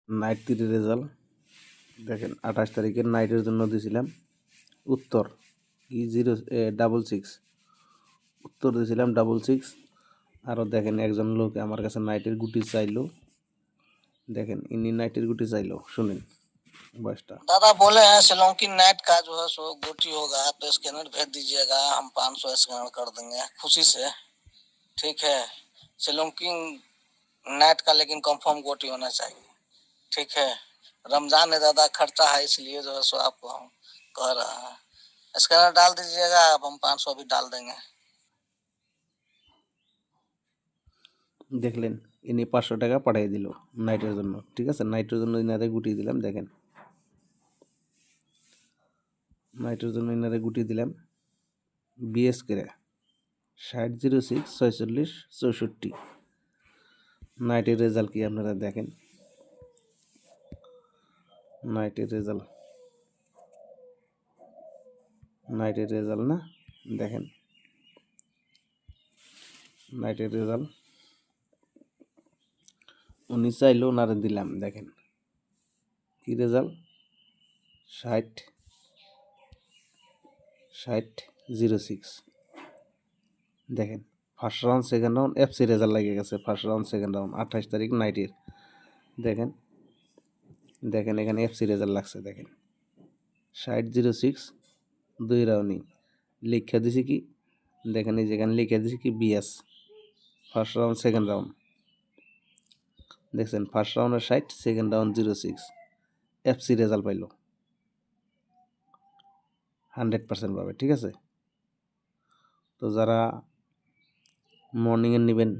Night 3 result দেখেন 28 তারিখের নাইটের জন্য দিয়েছিলাম উত্তর কি 066 উত্তর দিয়েছিলাম 66। আরও দেখেন একজন লোক আমার কাছে নাইটের গুটি চাইলো, দেখেন ইনি নাইটের গুটি চাইলো, শুনেন বয়সটা। दादा बोले हैं शिलोंग की नेट का जो है सो गोटी होगा तो स्कैनर भेज दीजिएगा, हम 500 स्कैनर कर देंगे खुशी से। ठीक है, शिलोंग की नेट का लेकिन कंफर्म गोटी होना चाहिए। ठीक है, रमजान है दादा, खर्चा है, इसलिए जो है सो आपको हम कह रहे हैं स्कैनर डाल दीजिएगा, अब हम 500 भी डाल देंगे। দেখলেন ইনি 500 টাকা পাঠিয়ে দিল নাইটের জন্য। ঠিক আছে, নাইটের জন্য ইনারে গুটিয়ে দিলাম, দেখেন নাইটের জন্য ইনারে গুটিয়ে দিলাম বিএস করে 60064664। নাইটের রেজাল্ট কি আপনারা দেখেন, নাইটের রেজাল্ট না, দেখেন নাইটের রেজাল্ট উনি চাইলো ওনারে দিলাম, দেখেন কি রেজাল্ট 6006। দেখেন first round second round FC result লেগে গেছে, ফার্স্ট রাউন্ড সেকেন্ড রাউন্ড 28 তারিখ নাইটের। দেখেন দেখেন এখানে এফসি রেজাল্ট লাগছে, দেখেন 6006 2 রাউন্ডই লিখে দিছি কি, দেখেন এই যেখানে লিখে দিছি কি BS first round second round, দেখছেন ফার্স্ট রাউন্ডের 60, সেকেন্ড রাউন্ড 06, এফসি রেজাল্ট পাইলো 100% পাবে। ঠিক আছে, তো যারা মর্নিংয়ের নেবেন,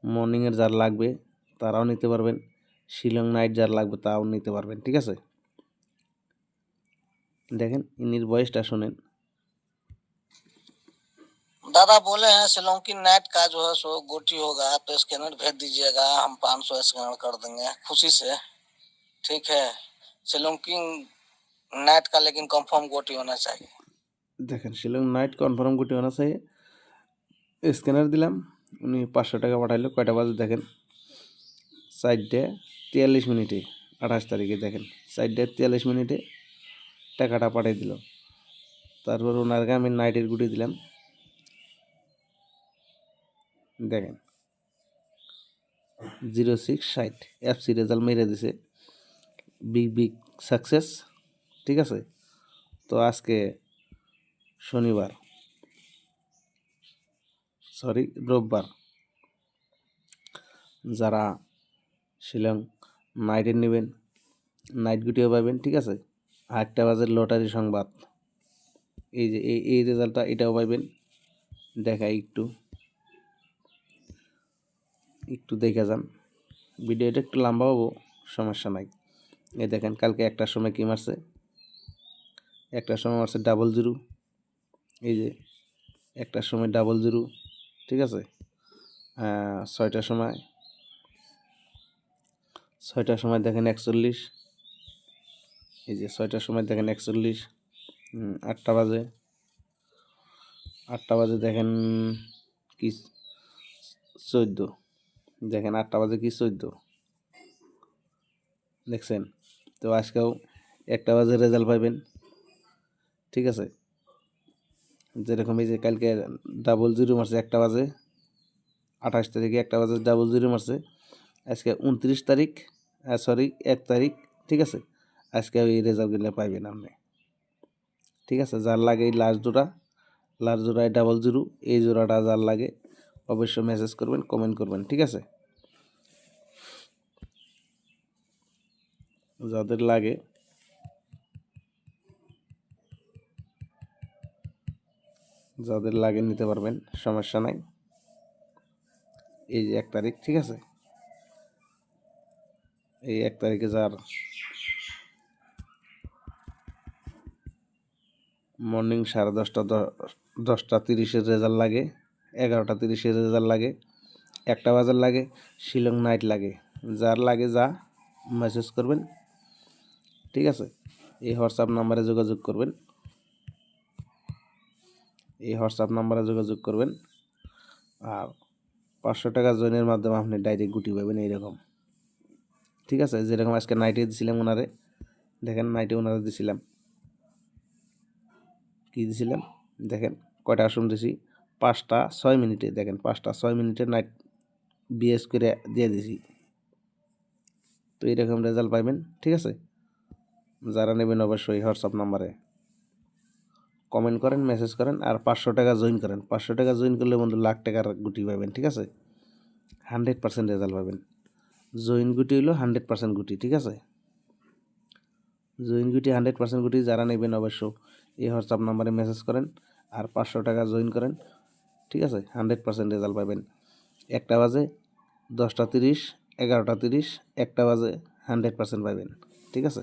মর্নিংয়ের যার লাগবে তারাও নিতে পারবেন, শিলং নাইট যার লাগবে তাও নিতে পারবেন। ঠিক আছে, দেখেন ইনির বয়সটা শুনেন। दादा बोले हैं शिलोंग की नेट का जो है सो गोटी होगा तो स्कैनर भेज दीजिएगा, हम 500 स्कैनर कर देंगे खुशी से। ठीक है, शिलोंग की नेट का लेकिन कंफर्म गोटी होना चाहिए। দেখেন শিলং নাইট কনফার্ম গুটি অনা চাই, স্ক্যানার দিলাম, উনি 500 টাকা পাঠাইলো। কয়টা বাজে দেখেন 4:43 28 তারিখে, দেখেন 4:43 টাকাটা পাঠিয়ে দিল। তারপর ওনারকে আমি নাইটের গুটি দিলাম, দেখেন 0660 এফসি রেজাল্ট মেরে দিছে, বিগ সাকসেস। ঠিক আছে, তো আজকে শনিবার, রোববার, যারা শিলং নাইটের নেবেন নাইট গুটিও পাবেন। ঠিক আছে, 8টা বাজে লটারি সংবাদ, এই যে এই রেজাল্টটা এটাও পাইবেন। দেখাই একটু দেখে যান, ভিডিওটা একটু লম্বা হবো, সমস্যা নাই। এই দেখেন কালকে একটার সময় কি মারছে, একটার সময় মারছে 00, এই যে একটার সময় 00। ঠিক আছে, 6টার সময় দেখেন 41, এই যে 6টার সময় দেখেন 41। 8টা বাজে দেখেন কি 14, দেখেন 8টা বাজে কি 14, দেখছেন। তো আজকেও 1টা বাজে রেজাল্ট পাইবেন। ঠিক আছে, যেরকম এই যে কালকে 00 মারছে 1টা বাজে, 28 তারিখে 1টা বাজে 00 মারছে, আজকে 29 তারিখ 1 তারিখ। ঠিক আছে, আজকে এই রেজাল্টগুলো পাইবেন আপনি। ঠিক আছে, যার লাগে এই লাস্ট জোড়ায় 00, এই জোড়াটা যার লাগে অবশ্যই মেসেজ করবেন, কমেন্ট করবেন। ঠিক আছে, যাদের লাগে নিতে পারবেন, সমস্যা নাই। এই যে 1 তারিখ, ঠিক আছে, এই 1 তারিখে যার মর্নিং 10:30 রেজাল্ট লাগে, 11:30 রেজাল্ট লাগে, 1টা বাজার লাগে, শিলং নাইট লাগে, যার লাগে যা মেসেজ করবেন। ঠিক আছে, এই হোয়াটসঅ্যাপ নাম্বারে যোগাযোগ করবেন, আর 500 টাকা জয়েনের মাধ্যমে আপনি ডাইরেক্ট গুটি পাবেন এইরকম। ঠিক আছে, যেরকম আজকে নাইটে দিছিলাম ওনারে, দেখেন নাইটে ওনারে দিছিলাম, কী দিছিলাম দেখেন কয়টা আসন দিছি, 5টা 6 মিনিটে, দেখেন 5টা 6 মিনিটে নাইট বিএস করে দিয়ে দিছি। তো এরকম রেজাল্ট পাইবেন, ঠিক আছে। যারা নেবেন অবশ্যই হোয়াটসঅ্যাপ নাম্বারে কমেন্ট করেন, মেসেজ করেন, আর 500 টাকা জয়েন করেন। 500 টাকা জয়েন করলে বন্ধু লাখ টাকার গুটি পাবেন, ঠিক আছে। 100% রেজাল্ট পাবেন। জয়েন গুটি হলো 100% গুটি, ঠিক আছে। জয়েন গুটি 100% গুটি যারা নেবেন অবশ্য এই হোয়াটসঅ্যাপ নাম্বারে মেসেজ করেন আর 500 টাকা জয়েন করেন, ঠিক আছে। 100% রেজাল্ট পাবেন। 1টা বাজে, 10টা 30, 11টা 30, 1টা বাজে 100% পাবেন, ঠিক আছে।